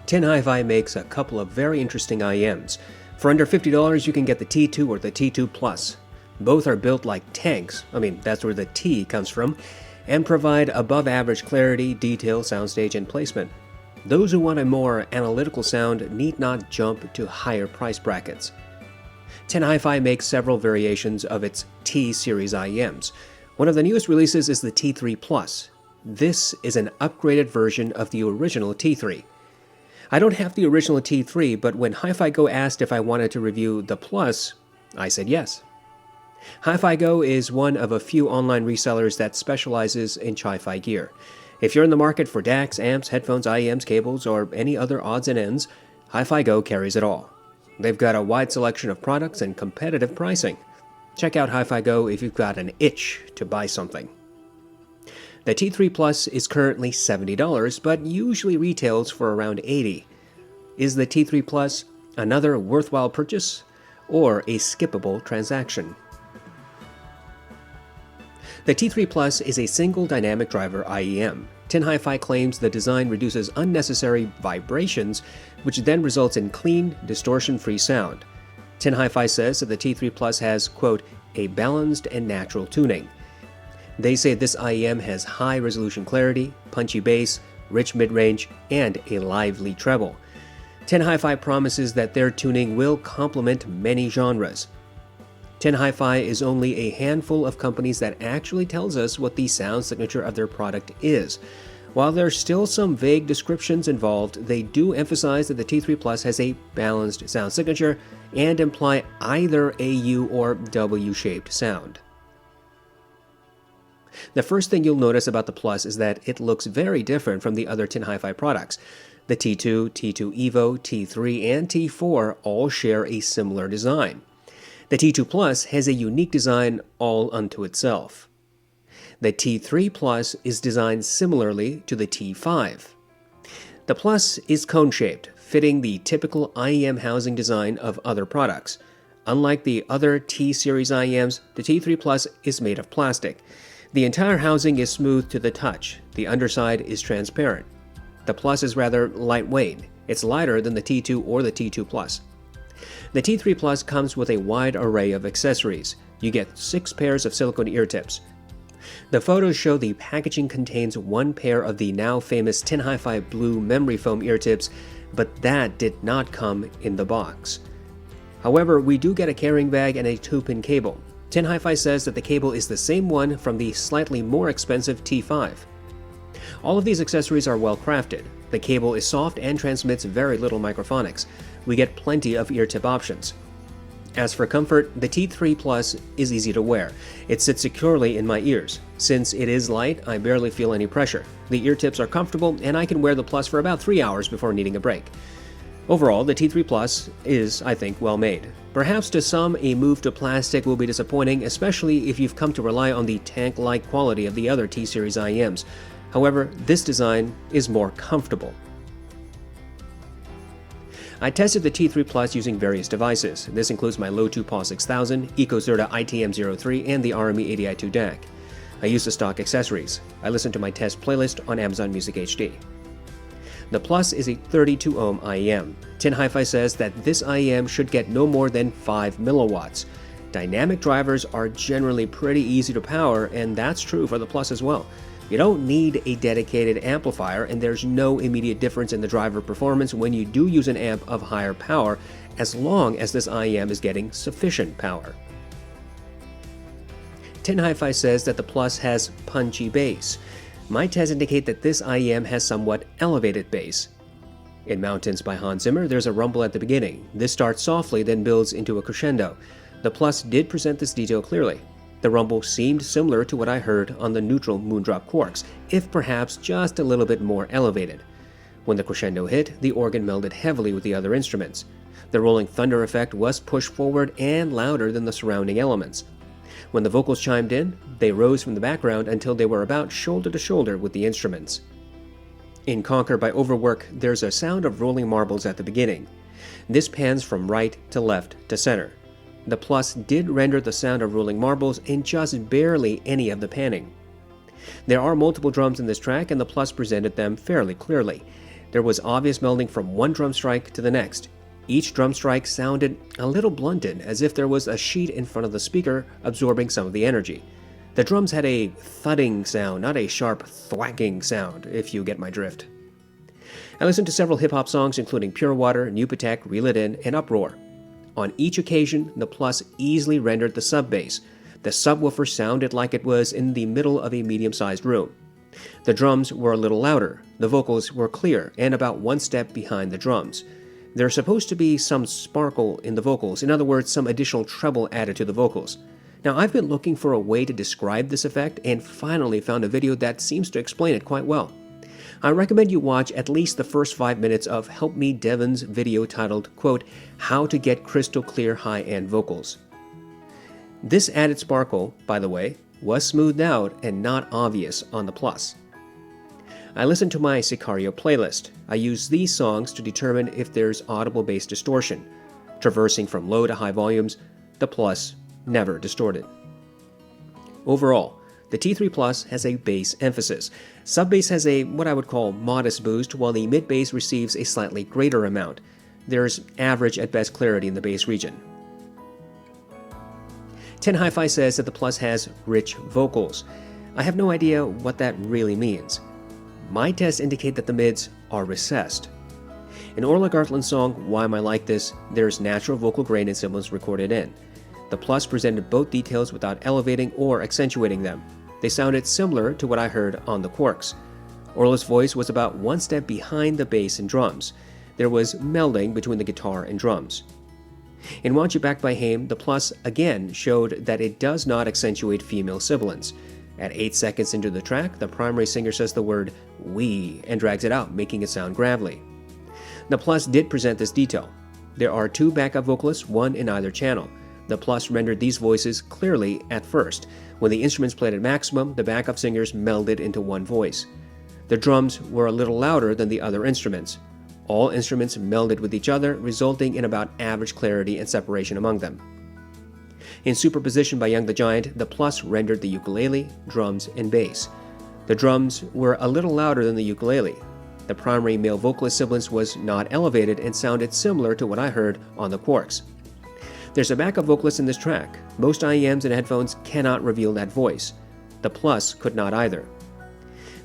Tin Hi-Fi makes a couple of very interesting IEMs. For under $50, you can get the T2 or the T2 Plus. Both are built like tanks, that's where the T comes from, and provide above-average clarity, detail, soundstage, and placement. Those who want a more analytical sound need not jump to higher price brackets. Tin Hi-Fi makes several variations of its T-series IEMs. One of the newest releases is the T3 Plus. This is an upgraded version of the original T3. I don't have the original T3, but when Hi-Fi Go asked if I wanted to review the Plus, I said yes. Hi-Fi Go is one of a few online resellers that specializes in chi-fi gear. If you're in the market for DACs, amps, headphones, IEMs, cables, or any other odds and ends, Hi-Fi Go carries it all. They've got a wide selection of products and competitive pricing. Check out Hi-Fi Go if you've got an itch to buy something. The T3 Plus is currently $70, but usually retails for around $80. Is the T3 Plus another worthwhile purchase or a skippable transaction? The T3 Plus is a single dynamic driver IEM. Tin Hi-Fi claims the design reduces unnecessary vibrations, which then results in clean, distortion-free sound. Tin Hi-Fi says that the T3 Plus has, quote, a balanced and natural tuning. They say this IEM has high-resolution clarity, punchy bass, rich mid-range, and a lively treble. Tin Hi-Fi promises that their tuning will complement many genres. Tin Hi-Fi is only a handful of companies that actually tells us what the sound signature of their product is. While there's still some vague descriptions involved, they do emphasize that the T3 Plus has a balanced sound signature and imply either a U or W-shaped sound. The first thing you'll notice about the Plus is that it looks very different from the other Tin Hi-Fi products. The T2, T2 Evo, T3, and T4 all share a similar design. The T2 Plus has a unique design all unto itself. The T3 Plus is designed similarly to the T5. The Plus is cone-shaped, fitting the typical IEM housing design of other products. Unlike the other T-series IEMs, the T3 Plus is made of plastic. The entire housing is smooth to the touch. The underside is transparent. The Plus is rather lightweight. It's lighter than the T2 or the T2 Plus. The T3 Plus comes with a wide array of accessories. You get 6 pairs of silicone ear tips. The photos show the packaging contains 1 pair of the now famous Tin Hi-Fi blue memory foam ear tips, but that did not come in the box. However, we do get a carrying bag and a 2-pin cable. Tin Hi-Fi says that the cable is the same one from the slightly more expensive T5. All of these accessories are well crafted. The cable is soft and transmits very little microphonics. We get plenty of ear tip options. As for comfort, the T3 Plus is easy to wear. It sits securely in my ears. Since it is light, I barely feel any pressure. The ear tips are comfortable, and I can wear the Plus for about 3 hours before needing a break. Overall, the T3 Plus is, I think, well made. Perhaps to some, a move to plastic will be disappointing, especially if you've come to rely on the tank-like quality of the other T-series IEMs. However, this design is more comfortable. I tested the T3 Plus using various devices. This includes my Low 2 PAW 6000, EcoZerta ITM03, and the RME 80i2 DAC. I used the stock accessories. I listened to my test playlist on Amazon Music HD. The Plus is a 32 ohm IEM. Tin Hi-Fi says that this IEM should get no more than 5 milliwatts. Dynamic drivers are generally pretty easy to power, and that's true for the Plus as well. You don't need a dedicated amplifier, and there's no immediate difference in the driver performance when you do use an amp of higher power, as long as this IEM is getting sufficient power. Tin Hi-Fi says that the Plus has punchy bass. My tests indicate that this IEM has somewhat elevated bass. In Mountains by Hans Zimmer, there's a rumble at the beginning. This starts softly, then builds into a crescendo. The Plus did present this detail clearly. The rumble seemed similar to what I heard on the neutral Moondrop Quarks, if perhaps just a little bit more elevated. When the crescendo hit, the organ melded heavily with the other instruments. The rolling thunder effect was pushed forward and louder than the surrounding elements. When the vocals chimed in, they rose from the background until they were about shoulder to shoulder with the instruments. In Conquer by Overwork, there's a sound of rolling marbles at the beginning. This pans from right to left to center. The Plus did render the sound of rolling marbles in just barely any of the panning. There are multiple drums in this track, and the Plus presented them fairly clearly. There was obvious melding from one drum strike to the next. Each drum strike sounded a little blunted, as if there was a sheet in front of the speaker absorbing some of the energy. The drums had a thudding sound, not a sharp thwacking sound, if you get my drift. I listened to several hip-hop songs including Pure Water, New Patek, Reel It In, and Uproar. On each occasion, the Plus easily rendered the sub-bass. The subwoofer sounded like it was in the middle of a medium-sized room. The drums were a little louder, the vocals were clear, and about one step behind the drums. There's supposed to be some sparkle in the vocals, in other words, some additional treble added to the vocals. Now, I've been looking for a way to describe this effect and finally found a video that seems to explain it quite well. I recommend you watch at least the first 5 minutes of Help Me Devin's video titled, quote, How to Get Crystal Clear High-End Vocals. This added sparkle, by the way, was smoothed out and not obvious on the Plus. I listened to my Sicario playlist. I use these songs to determine if there's audible bass distortion. Traversing from low to high volumes, the Plus never distorted. Overall, the T3 Plus has a bass emphasis. Sub-bass has a what I would call modest boost, while the mid-bass receives a slightly greater amount. There's average at best clarity in the bass region. 10 Hi-Fi says that the Plus has rich vocals. I have no idea what that really means. My tests indicate that the mids are recessed. In Orla Gartland's song, Why Am I Like This, there's natural vocal grain and sibilance recorded in. The Plus presented both details without elevating or accentuating them. They sounded similar to what I heard on the Quarks. Orla's voice was about one step behind the bass and drums. There was melding between the guitar and drums. In Want You Back by Haim, the Plus again showed that it does not accentuate female sibilance. At 8 seconds into the track, the primary singer says the word we and drags it out, making it sound gravelly. The Plus did present this detail. There are 2 backup vocalists, one in either channel. The Plus rendered these voices clearly at first. When the instruments played at maximum, the backup singers melded into one voice. The drums were a little louder than the other instruments. All instruments melded with each other, resulting in about average clarity and separation among them. In Superposition by Young the Giant, the Plus rendered the ukulele, drums, and bass. The drums were a little louder than the ukulele. The primary male vocalist sibilance was not elevated and sounded similar to what I heard on the Quarks. There's a backup vocalist in this track. Most IEMs and headphones cannot reveal that voice. The Plus could not either.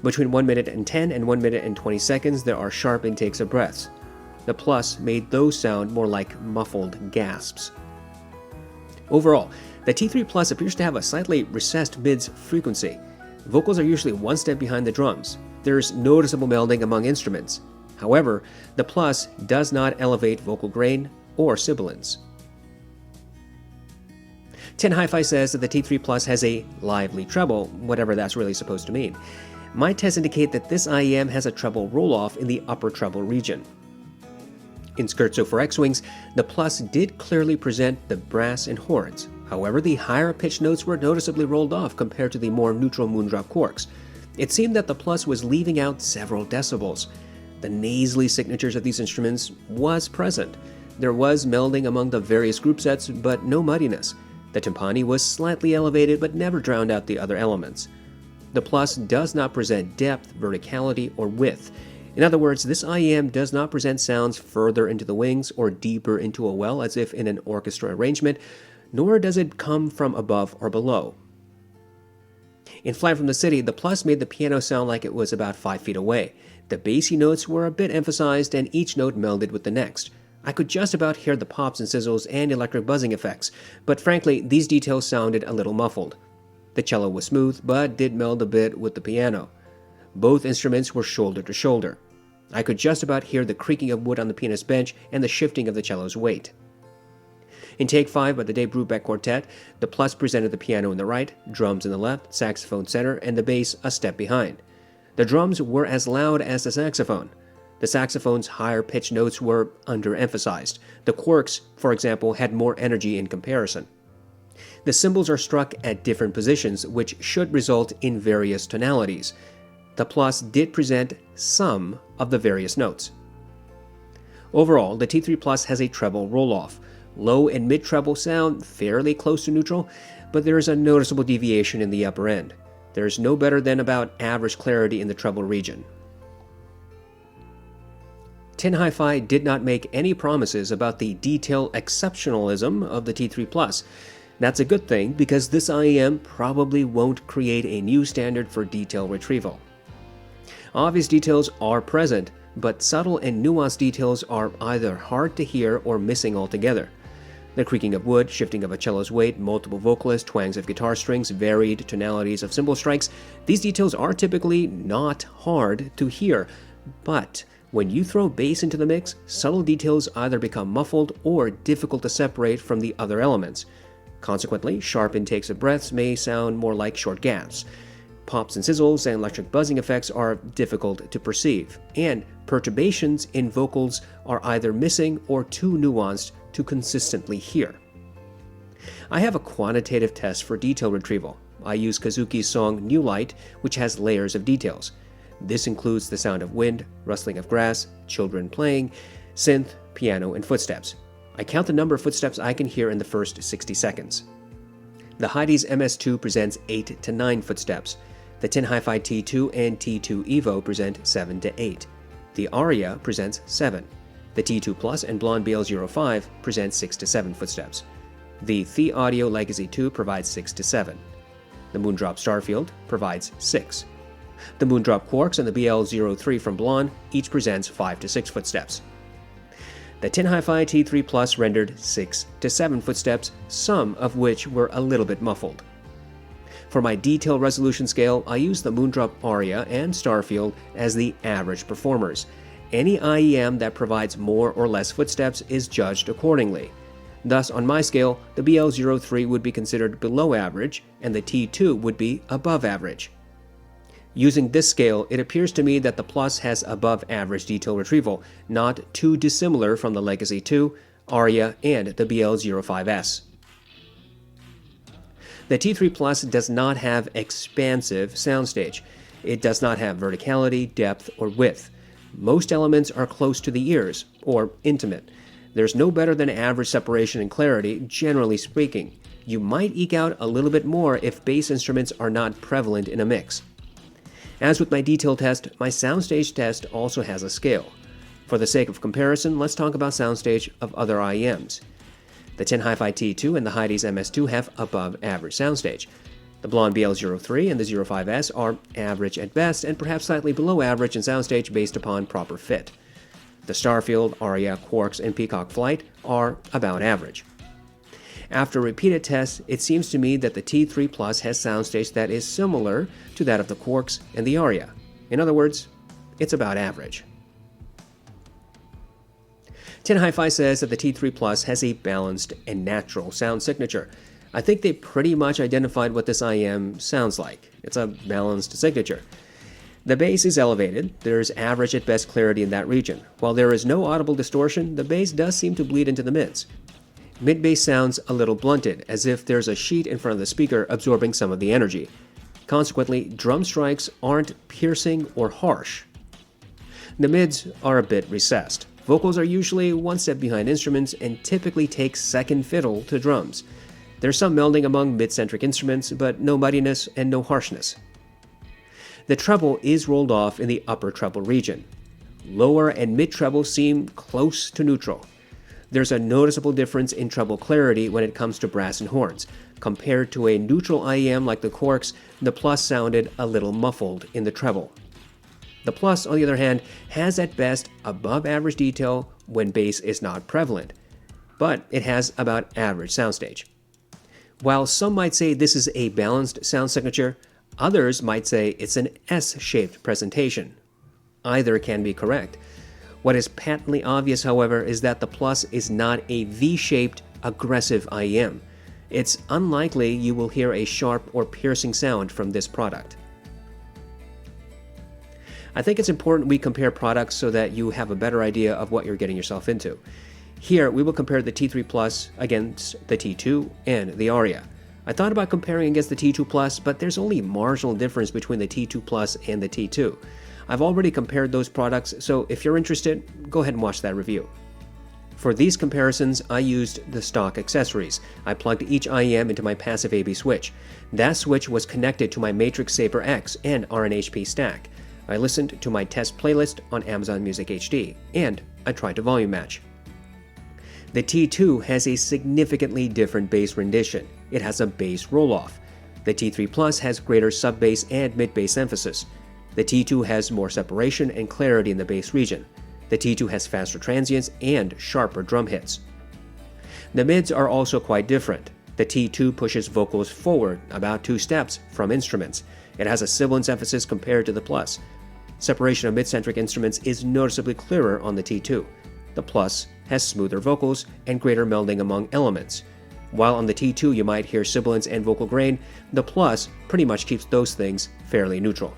Between 1 minute and 10 and 1 minute and 20 seconds, there are sharp intakes of breaths. The Plus made those sound more like muffled gasps. Overall, the T3 Plus appears to have a slightly recessed mids frequency. Vocals are usually one step behind the drums. There's noticeable melding among instruments. However, the Plus does not elevate vocal grain or sibilance. 10 Hi-Fi says that the T3 Plus has a lively treble, whatever that's really supposed to mean. My tests indicate that this IEM has a treble roll-off in the upper treble region. In Scherzo for X-Wings, the Plus did clearly present the brass and horns. However, the higher pitched notes were noticeably rolled off compared to the more neutral Moondrop Quarks. It seemed that the Plus was leaving out several decibels. The nasally signatures of these instruments was present. There was melding among the various group sets, but no muddiness. The timpani was slightly elevated, but never drowned out the other elements. The Plus does not present depth, verticality, or width. In other words, this IEM does not present sounds further into the wings or deeper into a well as if in an orchestra arrangement, nor does it come from above or below. In Flight from the City, the Plus made the piano sound like it was about 5 feet away. The bassy notes were a bit emphasized and each note melded with the next. I could just about hear the pops and sizzles and electric buzzing effects, but frankly, these details sounded a little muffled. The cello was smooth, but did meld a bit with the piano. Both instruments were shoulder to shoulder. I could just about hear the creaking of wood on the pianist's bench and the shifting of the cello's weight. In Take 5 by the Dave Brubeck Quartet, the Plus presented the piano in the right, drums in the left, saxophone center, and the bass a step behind. The drums were as loud as the saxophone. The saxophone's higher-pitched notes were underemphasized. The Quarks, for example, had more energy in comparison. The cymbals are struck at different positions, which should result in various tonalities. The Plus did present some of the various notes. Overall, the T3 Plus has a treble roll-off. Low and mid-treble sound fairly close to neutral, but there is a noticeable deviation in the upper end. There is no better than about average clarity in the treble region. Tin Hi-Fi did not make any promises about the detail exceptionalism of the T3 Plus. That's a good thing because this IEM probably won't create a new standard for detail retrieval. Obvious details are present, but subtle and nuanced details are either hard to hear or missing altogether. The creaking of wood, shifting of a cello's weight, multiple vocalists, twangs of guitar strings, varied tonalities of cymbal strikes, these details are typically not hard to hear, but when you throw bass into the mix, subtle details either become muffled or difficult to separate from the other elements. Consequently, sharp intakes of breaths may sound more like short gasps. Pops and sizzles and electric buzzing effects are difficult to perceive, and perturbations in vocals are either missing or too nuanced to consistently hear. I have a quantitative test for detail retrieval. I use Kazuki's song New Light, which has layers of details. This includes the sound of wind, rustling of grass, children playing, synth, piano, and footsteps. I count the number of footsteps I can hear in the first 60 seconds. The Heidi's MS2 presents 8 to 9 footsteps. The Tin Hi-Fi T2 and T2 Evo present 7 to 8. The Aria presents 7. The T2 Plus and Blonde BL05 present 6 to 7 footsteps. The The Audio Legacy 2 provides 6 to 7. The Moondrop Starfield provides 6. The Moondrop Quarks and the BL03 from Blonde each presents 5 to 6 footsteps. The Tin Hi-Fi T3 Plus rendered 6 to 7 footsteps, some of which were a little bit muffled. For my detail resolution scale, I use the Moondrop Aria and Starfield as the average performers. Any IEM that provides more or less footsteps is judged accordingly. Thus, on my scale, the BL03 would be considered below average, and the T2 would be above average. Using this scale, it appears to me that the Plus has above average detail retrieval, not too dissimilar from the Legacy 2, Aria, and the BL05S. The T3 Plus does not have expansive soundstage. It does not have verticality, depth, or width. Most elements are close to the ears, or intimate. There's no better than average separation and clarity, generally speaking. You might eke out a little bit more if bass instruments are not prevalent in a mix. As with my detail test, my soundstage test also has a scale. For the sake of comparison, let's talk about soundstage of other IEMs. The Tin Hi-Fi T2 and the Heidi's MS2 have above average soundstage. The Blonde BL03 and the 05S are average at best and perhaps slightly below average in soundstage based upon proper fit. The Starfield, Aria, Quarks, and Peacock Flight are about average. After repeated tests, it seems to me that the T3 Plus has soundstage that is similar to that of the Quarks and the Aria. In other words, it's about average. Tin Hi-Fi says that the T3 Plus has a balanced and natural sound signature. I think they pretty much identified what this IEM sounds like. It's a balanced signature. The bass is elevated. There's average at best clarity in that region. While there is no audible distortion, the bass does seem to bleed into the mids. Mid-bass sounds a little blunted, as if there's a sheet in front of the speaker absorbing some of the energy. Consequently, drum strikes aren't piercing or harsh. The mids are a bit recessed. Vocals are usually one step behind instruments and typically take second fiddle to drums. There's some melding among mid-centric instruments, but no muddiness and no harshness. The treble is rolled off in the upper treble region. Lower and mid-treble seem close to neutral. There's a noticeable difference in treble clarity when it comes to brass and horns. Compared to a neutral IEM like the Quarks, the Plus sounded a little muffled in the treble. The Plus, on the other hand, has at best above average detail when bass is not prevalent, but it has about average soundstage. While some might say this is a balanced sound signature, others might say it's an S-shaped presentation. Either can be correct. What is patently obvious, however, is that the Plus is not a V-shaped, aggressive IEM. It's unlikely you will hear a sharp or piercing sound from this product. I think it's important we compare products so that you have a better idea of what you're getting yourself into. Here, we will compare the T3 Plus against the T2 and the Aria. I thought about comparing against the T2 Plus, but there's only marginal difference between the T2 Plus and the T2. I've already compared those products, so if you're interested, go ahead and watch that review. For these comparisons, I used the stock accessories. I plugged each IEM into my passive AB switch. That switch was connected to my Matrix Saber X and RNHP stack. I listened to my test playlist on Amazon Music HD, and I tried to volume match. The T2 has a significantly different bass rendition. It has a bass roll-off. The T3 Plus has greater sub-bass and mid-bass emphasis. The T2 has more separation and clarity in the bass region. The T2 has faster transients and sharper drum hits. The mids are also quite different. The T2 pushes vocals forward about 2 steps from instruments. It has a sibilance emphasis compared to the Plus. Separation of mid-centric instruments is noticeably clearer on the T2. The Plus has smoother vocals and greater melding among elements. While on the T2 you might hear sibilance and vocal grain, the Plus pretty much keeps those things fairly neutral.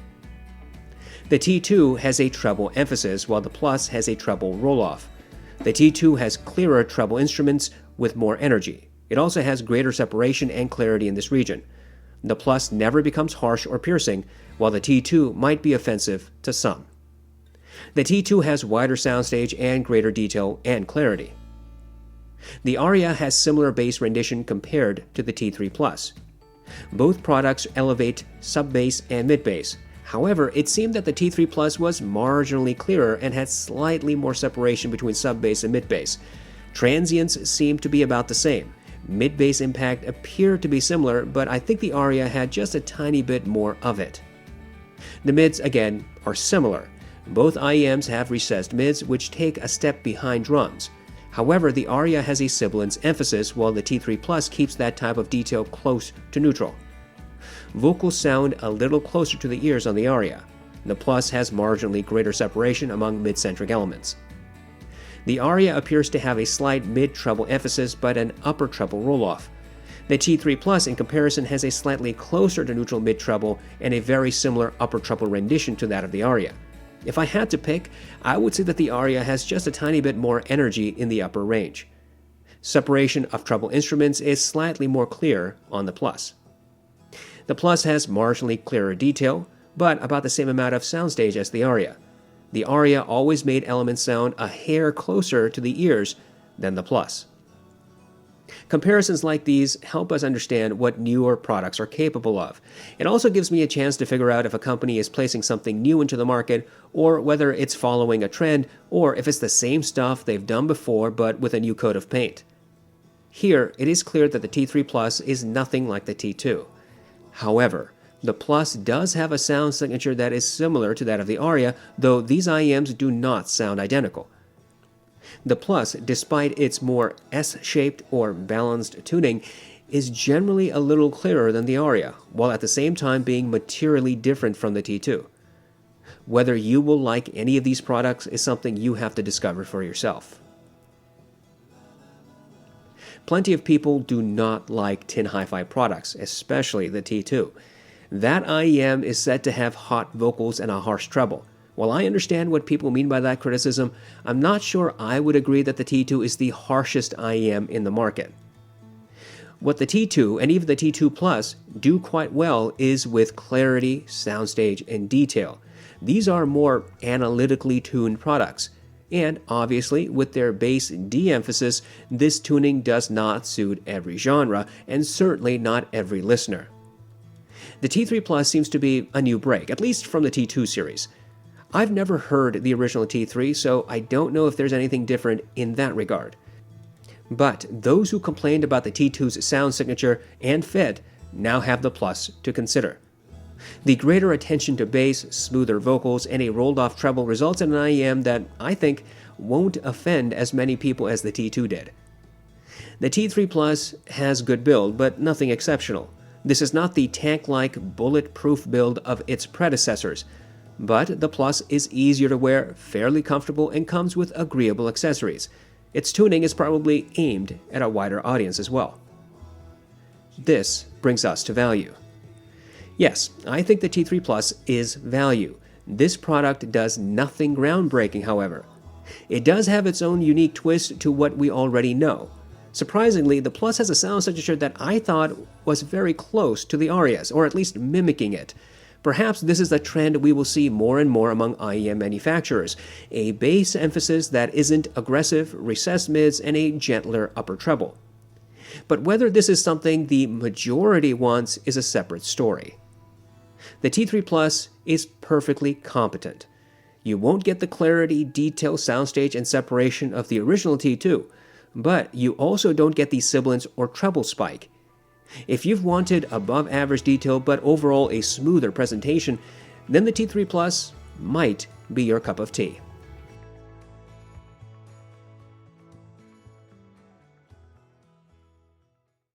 The T2 has a treble emphasis while the Plus has a treble roll-off. The T2 has clearer treble instruments with more energy. It also has greater separation and clarity in this region. The Plus never becomes harsh or piercing, while the T2 might be offensive to some. The T2 has wider soundstage and greater detail and clarity. The Aria has similar bass rendition compared to the T3 Plus. Both products elevate sub-bass and mid-bass. However, it seemed that the T3 Plus was marginally clearer and had slightly more separation between sub-bass and mid-bass. Transients seemed to be about the same. Mid-bass impact appeared to be similar, but I think the Aria had just a tiny bit more of it. The mids, again, are similar. Both IEMs have recessed mids, which take a step behind drums. However, the Aria has a sibilance emphasis, while the T3 Plus keeps that type of detail close to neutral. Vocals sound a little closer to the ears on the Aria. The Plus has marginally greater separation among mid-centric elements. The Aria appears to have a slight mid-treble emphasis but an upper treble roll-off. The T3 Plus, in comparison, has a slightly closer to neutral mid-treble and a very similar upper treble rendition to that of the Aria. If I had to pick, I would say that the Aria has just a tiny bit more energy in the upper range. Separation of treble instruments is slightly more clear on the Plus. The Plus has marginally clearer detail, but about the same amount of soundstage as the Aria. The Aria always made elements sound a hair closer to the ears than the Plus. Comparisons like these help us understand what newer products are capable of. It also gives me a chance to figure out if a company is placing something new into the market, or whether it's following a trend, or if it's the same stuff they've done before but with a new coat of paint. Here, it is clear that the T3 Plus is nothing like the T2. However, the Plus does have a sound signature that is similar to that of the Aria, though these IEMs do not sound identical. The Plus, despite its more S-shaped or balanced tuning, is generally a little clearer than the Aria, while at the same time being materially different from the T2. Whether you will like any of these products is something you have to discover for yourself. Plenty of people do not like tin hi-fi products, especially the T2. That IEM is said to have hot vocals and a harsh treble. While I understand what people mean by that criticism, I'm not sure I would agree that the T2 is the harshest IEM in the market. What the T2 and even the T2 Plus do quite well is with clarity, soundstage, and detail. These are more analytically tuned products. And obviously, with their bass de-emphasis, this tuning does not suit every genre, and certainly not every listener. The T3 Plus seems to be a new break, at least from the T2 series. I've never heard the original T3, so I don't know if there's anything different in that regard. But those who complained about the T2's sound signature and fit now have the Plus to consider. The greater attention to bass, smoother vocals, and a rolled-off treble results in an IEM that, I think, won't offend as many people as the T2 did. The T3 Plus has good build, but nothing exceptional. This is not the tank-like, bulletproof build of its predecessors, but the Plus is easier to wear, fairly comfortable, and comes with agreeable accessories. Its tuning is probably aimed at a wider audience as well. This brings us to value. Yes, I think the T3 Plus is value. This product does nothing groundbreaking, however. It does have its own unique twist to what we already know. Surprisingly, the Plus has a sound signature that I thought was very close to the Aria's, or at least mimicking it. Perhaps this is a trend we will see more and more among IEM manufacturers, a bass emphasis that isn't aggressive, recessed mids, and a gentler upper treble. But whether this is something the majority wants is a separate story. The T3 Plus is perfectly competent. You won't get the clarity, detail, soundstage, and separation of the original T2, but you also don't get the sibilance or treble spike. If you've wanted above average detail but overall a smoother presentation, then the T3 Plus might be your cup of tea.